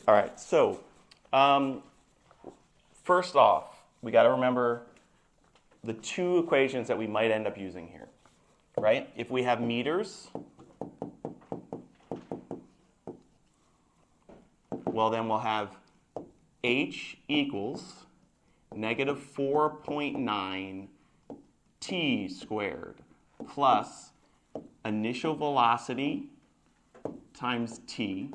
All right, so first off, we got to remember the two equations that we might end up using here, right? If we have meters, well, then we'll have h equals negative 4.9 t squared plus initial velocity times t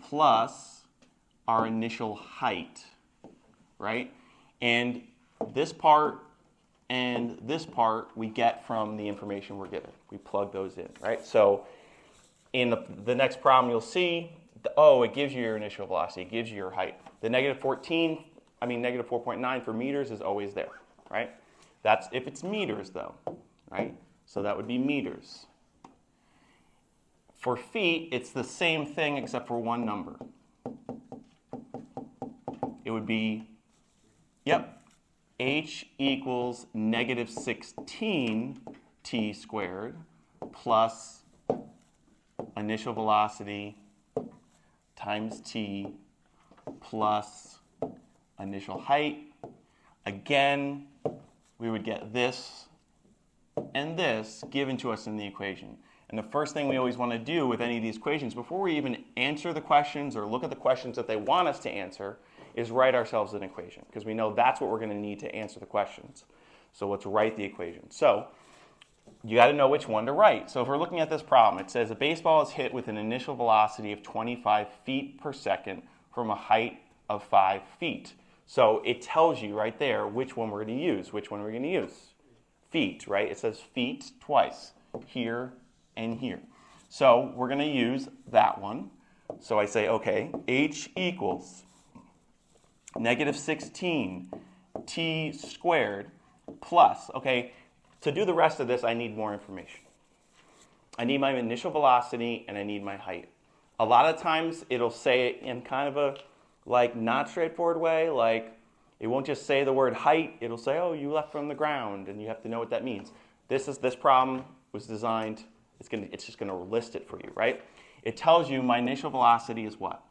plus our initial height, right? And this part and this part we get from the information we're given. We plug those in, right? So in the next problem you'll see, it gives you your initial velocity, it gives you your height. The negative 4.9 for meters is always there, right? That's if it's meters though, right? So that would be meters. For feet, it's the same thing except for one number. It would be, h equals negative 16 t squared plus initial velocity times t plus initial height. Again, we would get this and this given to us in the equation. And the first thing we always want to do with any of these equations, before we even answer the questions or look at the questions that they want us to answer, is write ourselves an equation, because we know that's what we're going to need to answer the questions. So let's write the equation. So you got to know which one to write. So if we're looking at this problem, it says a baseball is hit with an initial velocity of 25 feet per second from a height of 5 feet. So it tells you right there which one we're going to use. Which one we're going to use? Feet, right? It says feet twice, here and here. So we're going to use that one. So I say, okay, h equals negative 16 t squared plus, okay, to do the rest of this, I need more information. I need my initial velocity and I need my height. A lot of times it'll say it in kind of a not straightforward way, like it won't just say the word height, it'll say, oh, you left from the ground, and you have to know what that means. This problem was designed, it's just gonna list it for you, right? It tells you my initial velocity is what?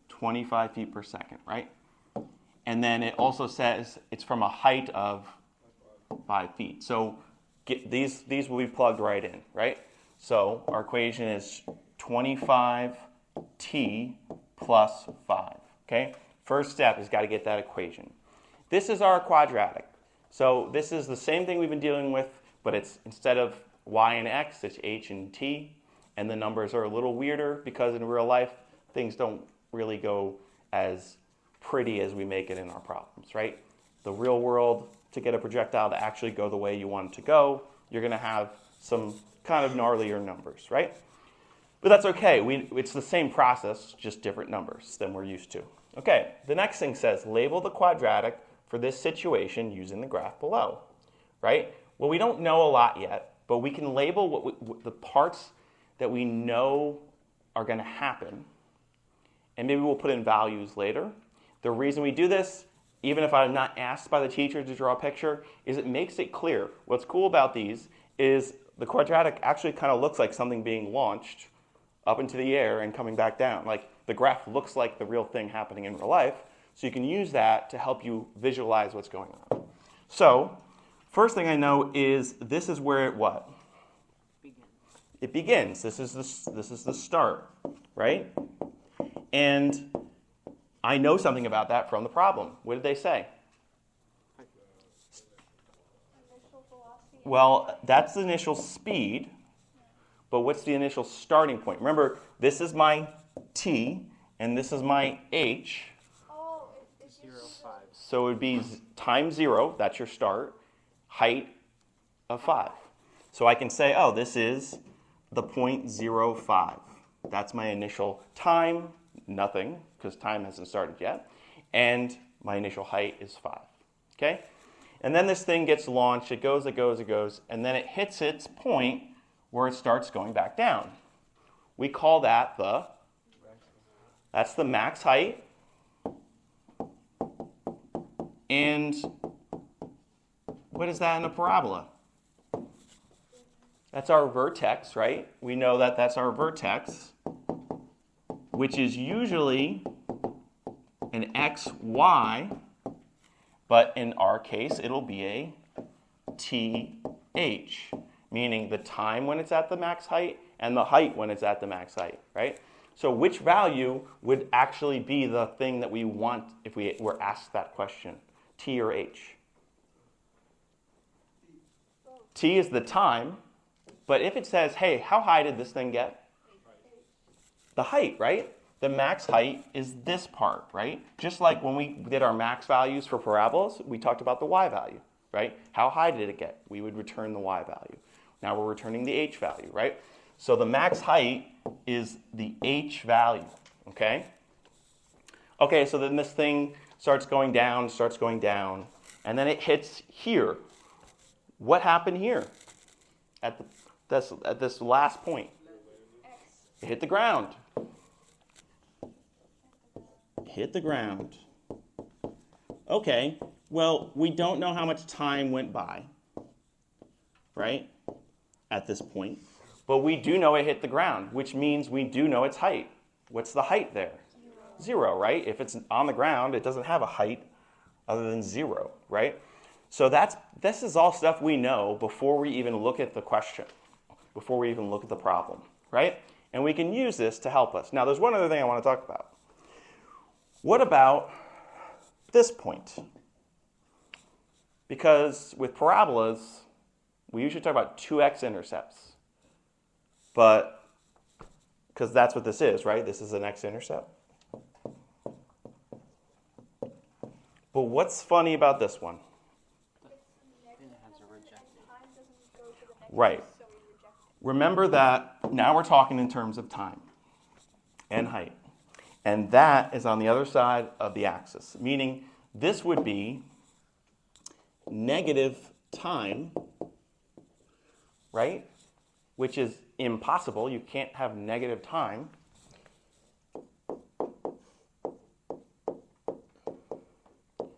25 feet per second, right? And then it also says it's from a height of 5 feet. So these will be plugged right in, right? So our equation is 25t plus 5, okay? First step is got to get that equation. This is our quadratic. So this is the same thing we've been dealing with, but it's instead of y and x, it's h and t. And the numbers are a little weirder because in real life, things don't really go as pretty as we make it in our problems, right? The real world, to get a projectile to actually go the way you want it to go, you're going to have some kind of gnarlier numbers, right? But that's okay. It's the same process, just different numbers than we're used to. Okay, the next thing says, label the quadratic for this situation using the graph below, right? Well, we don't know a lot yet, but we can label the parts that we know are going to happen, and maybe we'll put in values later. The reason we do this, even if I'm not asked by the teacher to draw a picture, is it makes it clear. What's cool about these is the quadratic actually kind of looks like something being launched up into the air and coming back down. Like the graph looks like the real thing happening in real life, so you can use that to help you visualize what's going on. So, first thing I know is this is where it what? It begins. This is the start, right? And I know something about that from the problem. What did they say? Initial velocity. Well, that's the initial speed, but what's the initial starting point? Remember, this is my t, and this is my h. Oh, it's 0, 5. So it would be times 0, that's your start, height of 5. So I can say, oh, this is the 0.05. That's my initial time, nothing, because time hasn't started yet. And my initial height is 5. Okay? And then this thing gets launched, it goes, and then it hits its point where it starts going back down. We call that that's the max height. And what is that in a parabola? That's our vertex, right? We know that that's our vertex, which is usually an x, y, but in our case, it'll be a th, meaning the time when it's at the max height and the height when it's at the max height, right? So which value would actually be the thing that we want if we were asked that question, t or h? T is the time, but if it says, hey, how high did this thing get? The height, right? The max height is this part, right? Just like when we did our max values for parabolas, we talked about the y value, right? How high did it get? We would return the y value. Now we're returning the h value, right? So the max height is the h value, okay? Okay, so then this thing starts going down, and then it hits here. What happened here at this last point? It hit the ground. Hit the ground. Okay, well, we don't know how much time went by, right, at this point. But we do know it hit the ground, which means we do know its height. What's the height there? 0, right? If it's on the ground, it doesn't have a height other than 0, right? So this is all stuff we know before we even look at the question, before we even look at the problem, right? And we can use this to help us. Now, there's one other thing I want to talk about. What about this point? Because with parabolas, we usually talk about 2 x-intercepts. But, because that's what this is, right? This is an x-intercept. But what's funny about this one? Right. Remember that now we're talking in terms of time and height. And that is on the other side of the axis, meaning this would be negative time, right? Which is impossible. You can't have negative time.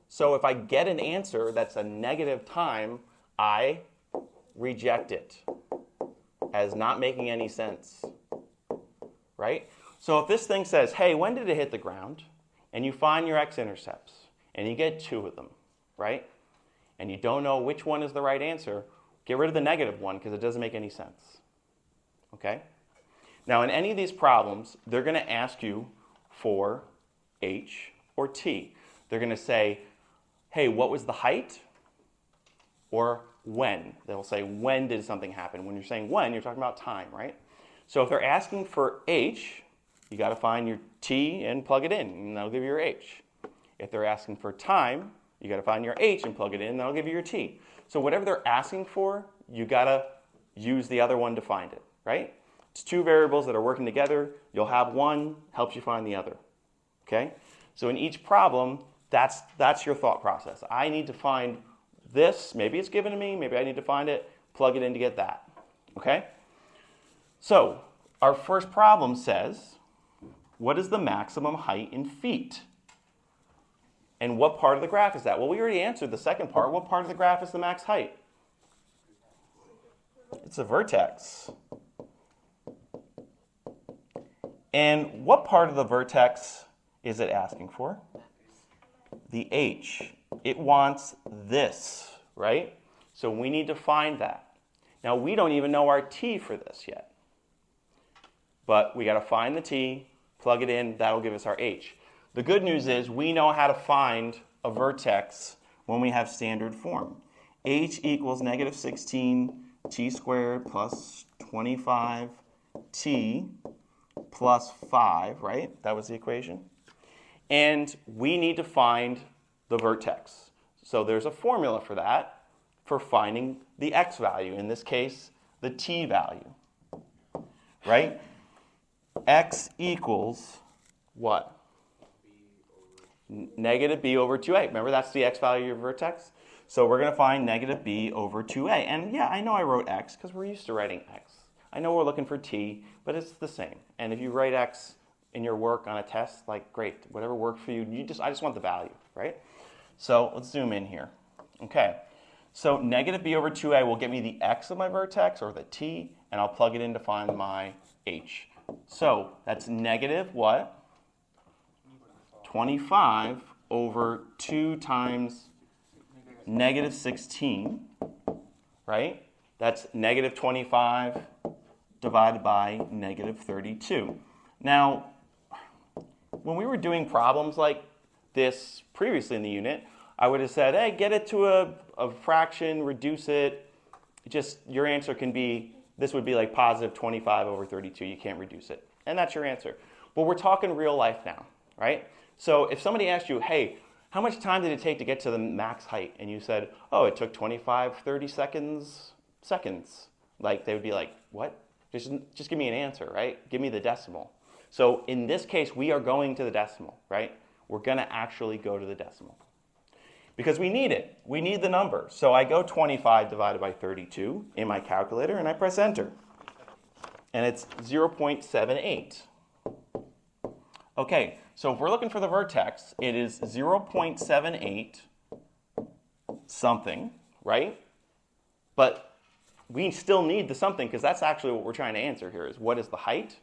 So if I get an answer that's a negative time, I reject it as not making any sense, right? So if this thing says, hey, when did it hit the ground? And you find your x-intercepts, and you get 2 of them, right? And you don't know which one is the right answer, get rid of the negative one because it doesn't make any sense, okay? Now, in any of these problems, they're going to ask you for h or t. They're going to say, hey, what was the height? Or when. They'll say, when did something happen? When you're saying when, you're talking about time, right? So if they're asking for h, you got to find your t and plug it in, and that'll give you your h. If they're asking for time, you got to find your h and plug it in, and that'll give you your t. So whatever they're asking for, you got to use the other one to find it, right? It's 2 variables that are working together. You'll have one, helps you find the other, okay? So in each problem, that's your thought process. I need to find this. Maybe it's given to me. Maybe I need to find it, plug it in to get that, okay? So our first problem says, what is the maximum height in feet? And what part of the graph is that? Well, we already answered the second part. What part of the graph is the max height? It's a vertex. And what part of the vertex is it asking for? The h. It wants this, right? So we need to find that. Now, we don't even know our t for this yet. But we got to find the t, plug it in, that'll give us our h. The good news is we know how to find a vertex when we have standard form. H equals negative 16 t squared plus 25 t plus 5, right? That was the equation. And we need to find the vertex. So there's a formula for that, for finding the x value. In this case, the t value, right? X equals what? Negative b over 2a. Remember, that's the x value of your vertex? So we're going to find negative b over 2a. And yeah, I know I wrote x because we're used to writing x. I know we're looking for t, but it's the same. And if you write x in your work on a test, like, great, whatever worked for you, I just want the value, right? So let's zoom in here. Okay, So negative b over 2a will give me the x of my vertex, or the t, and I'll plug it in to find my h. So that's negative what? 25 over 2 times negative 16, right? That's negative 25 divided by negative 32. Now, when we were doing problems like this previously in the unit, I would have said, hey, get it to a fraction, reduce it. Just your answer can be, this would be like positive 25 over 32. You can't reduce it. And that's your answer. But we're talking real life now, right? So if somebody asked you, hey, how much time did it take to get to the max height? And you said, oh, it took 25, 30 seconds. Like, they would be like, what? Just give me an answer, right? Give me the decimal. So in this case, we are going to the decimal, right? We're going to actually go to the decimal. Because we need it. We need the number. So I go 25 divided by 32 in my calculator, and I press enter. And it's 0.78. Okay, so if we're looking for the vertex, it is 0.78 something, right? But we still need the something, because that's actually what we're trying to answer here, is what is the height?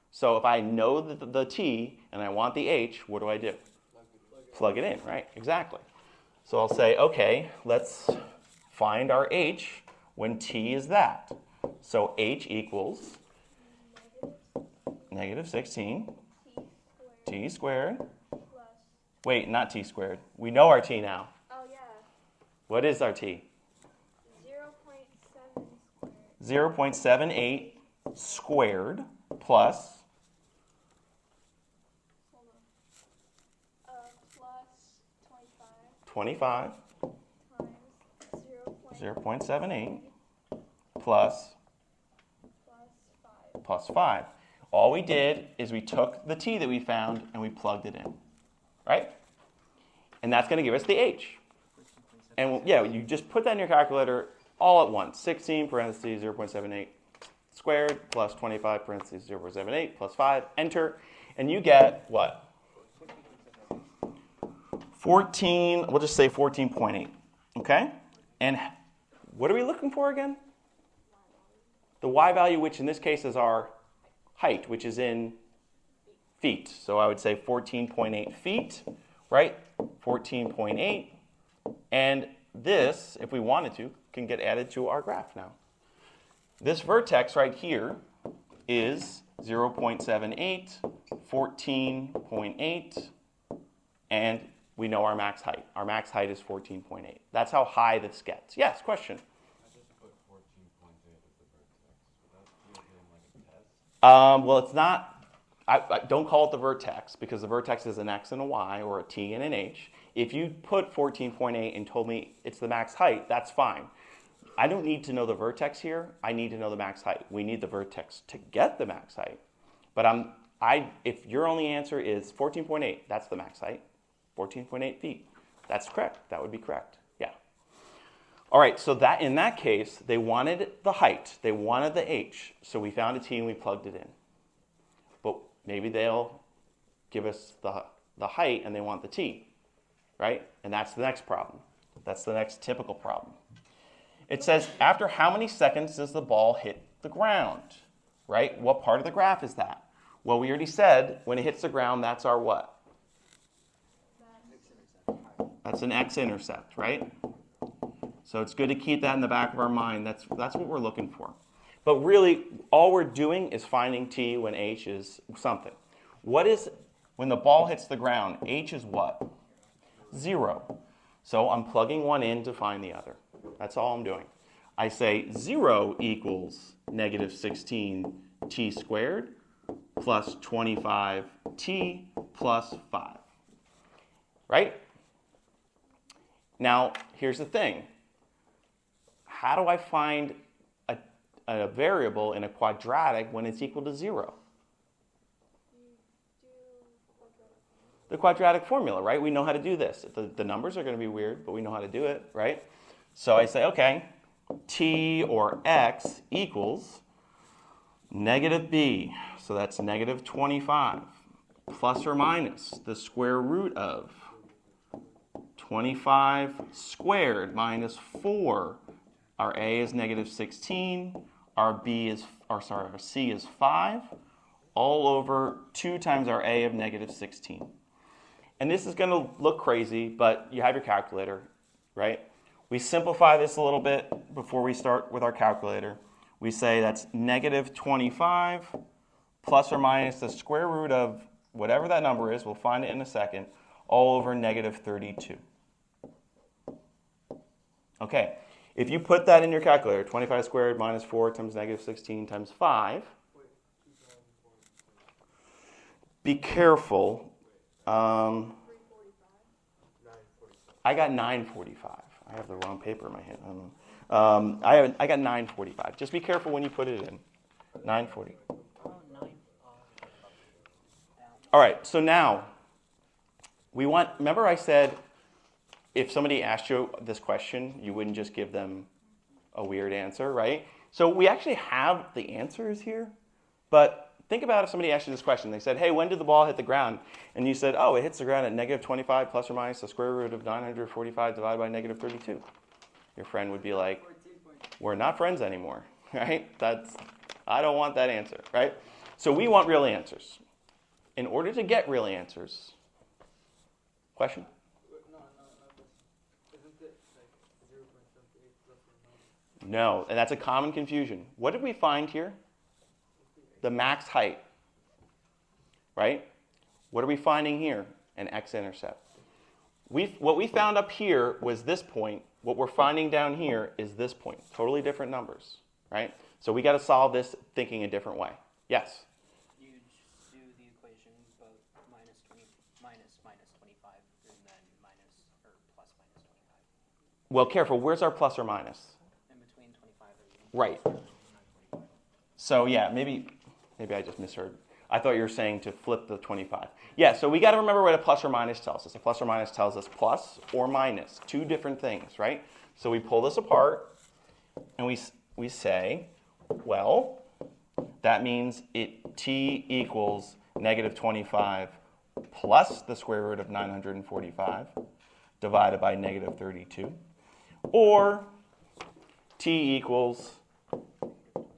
So if I know the t and I want the h, what do? Plug it in, right? Exactly. So I'll say, okay, let's find our h when t is that. So h equals negative 16 t squared. Wait, not t squared. We know our t now. Oh, yeah. What is our t? 0.7 squared. 0.78 squared plus Plus 25 times 0.78 plus 5. plus 5. All we did is we took the t that we found and we plugged it in, right? And that's going to give us the h. And yeah, you just put that in your calculator all at once. 16 parentheses 0.78 squared plus 25 parentheses 0.78 plus 5. Enter. And you get what? 14, we'll just say 14.8. Okay? And what are we looking for again? The y value, which in this case is our height, which is in feet. So I would say 14.8 feet, right? 14.8. And this, if we wanted to, can get added to our graph now. This vertex right here is 0.78, 14.8, and we know our max height. Our max height is 14.8. That's how high this gets. Yes, question? I just put 14.8 as the vertex. Would that be like a test? Well, it's not. I don't call it the vertex, because the vertex is an x and a y, or a t and an h. If you put 14.8 and told me it's the max height, that's fine. I don't need to know the vertex here. I need to know the max height. We need the vertex to get the max height. But if your only answer is 14.8, that's the max height. 14.8 feet. That's correct. That would be correct. Yeah. All right, so that in that case, they wanted the height. They wanted the h. So we found a t and we plugged it in. But maybe they'll give us the height and they want the t, right? And that's the next problem. That's the next typical problem. It says, after how many seconds does the ball hit the ground, right? What part of the graph is that? Well, we already said when it hits the ground, that's our what? That's an x-intercept, right? So it's good to keep that in the back of our mind. That's what we're looking for. But really, all we're doing is finding t when h is something. What is, when the ball hits the ground, h is what? 0. So I'm plugging one in to find the other. That's all I'm doing. I say 0 equals negative 16 t squared plus 25 t plus 5. Right? Now, here's the thing. How do I find a variable in a quadratic when it's equal to 0? The quadratic formula, right? We know how to do this. The numbers are going to be weird, but we know how to do it, right? So I say, okay, t or x equals negative b. So that's negative 25 plus or minus the square root of 25 squared minus 4. Our A is negative 16. Our C is 5. All over 2 times our A of negative 16. And this is going to look crazy, but you have your calculator, right? We simplify this a little bit before we start with our calculator. We say that's negative 25 plus or minus the square root of whatever that number is, we'll find it in a second, all over negative 32. Okay, if you put that in your calculator, 25 squared minus 4 times negative 16 times 5, be careful. I got 945. I have the wrong paper in my hand. I don't know. I got 945. Just be careful when you put it in. 940. All right, so now remember I said if somebody asked you this question, you wouldn't just give them a weird answer, right? So we actually have the answers here, but think about if somebody asked you this question. They said, hey, when did the ball hit the ground? And you said, oh, it hits the ground at negative 25 plus or minus the square root of 945 divided by negative 32. Your friend would be like, we're not friends anymore, right? I don't want that answer, right? So we want real answers. In order to get real answers, question? Isn't it like 0.78 plus or minus? No, and that's a common confusion. What did we find here? The max height, right? What are we finding here? An X-intercept. What we found up here was this point. What we're finding down here is this point. Totally different numbers, right? So we got to solve this thinking a different way. Yes? You just do the equation, both minus 25, and then minus, or plus minus 25. Well, careful. Where's our plus or minus? In between 25 and Right. So yeah, maybe I just misheard. I thought you were saying to flip the 25. Yeah, so we got to remember what a plus or minus tells us. A plus or minus tells us plus or minus, two different things, right? So we pull this apart, and we say, well, that means t equals negative 25 plus the square root of 945 divided by negative 32, or t equals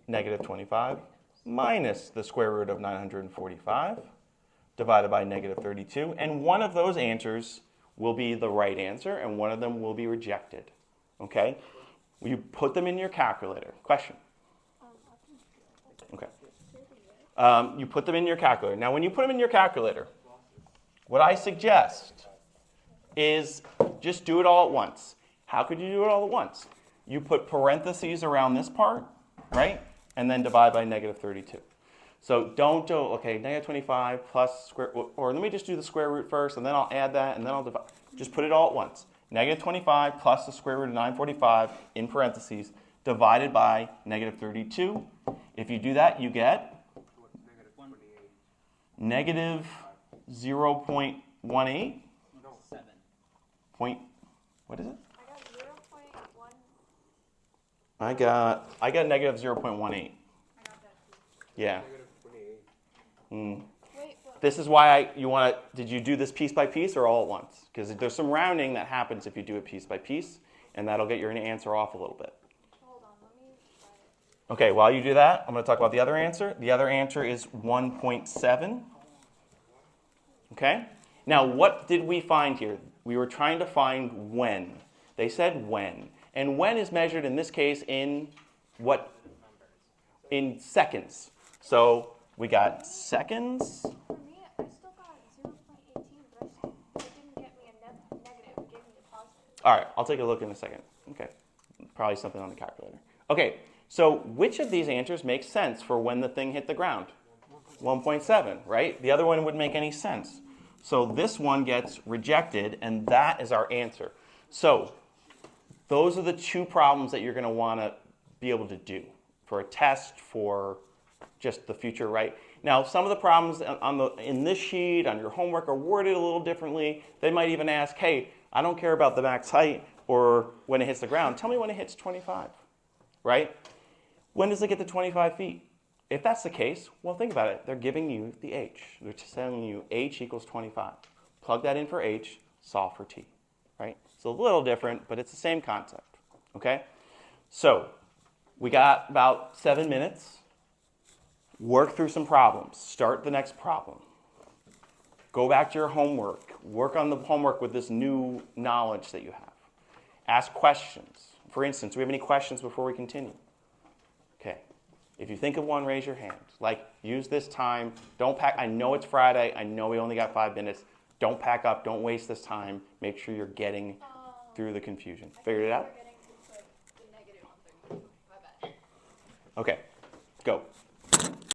negative 25 minus the square root of 945 divided by negative 32. And one of those answers will be the right answer, and one of them will be rejected. Okay? You put them in your calculator. Question? Okay. You put them in your calculator. Now, when you put them in your calculator, what I suggest is just do it all at once. How could you do it all at once? You put parentheses around this part, right? And then divide by negative 32. So don't do, okay, negative 25 plus square, or let me just do the square root first, and then I'll add that, and then I'll divide. Just put it all at once. Negative 25 plus the square root of 945 in parentheses divided by negative 32. If you do that, you get negative 0.18. What is it? I got negative 0.18. I got that too. Yeah. Wait, but This is why did you do this piece by piece or all at once? Because there's some rounding that happens if you do it piece by piece, and that'll get your answer off a little bit. hold on, let me try it. Okay, while you do that, I'm going to talk about the other answer. The other answer is 1.7. Okay? Now, what did we find here? We were trying to find when. They said when. And when is measured in this case in what? In seconds. So we got seconds. For me, I still got 0.18, but it didn't get me a negative. It gave me a positive. All right, I'll take a look in a second. Okay, probably something on the calculator. Okay, so which of these answers makes sense for when the thing hit the ground? 1.7, right? The other one wouldn't make any sense. So this one gets rejected, and that is our answer. So those are the two problems that you're going to want to be able to do for a test, for just the future, right? Now, some of the problems in this sheet, on your homework, are worded a little differently. They might even ask, hey, I don't care about the max height or when it hits the ground. Tell me when it hits 25, right? When does it get to 25 feet? If that's the case, well, think about it. They're giving you the h. They're telling you h equals 25. Plug that in for h, solve for t. right? It's a little different, but it's the same concept, okay? So we got about 7 minutes. Work through some problems. Start the next problem. Go back to your homework. Work on the homework with this new knowledge that you have. Ask questions. For instance, do we have any questions before we continue? Okay. If you think of one, raise your hand. Like, use this time. Don't pack. I know it's Friday. I know we only got 5 minutes. Don't pack up. Don't waste this time. Make sure you're getting through the confusion. Figured it out? We're getting to put the negative on 32. My bad. Okay.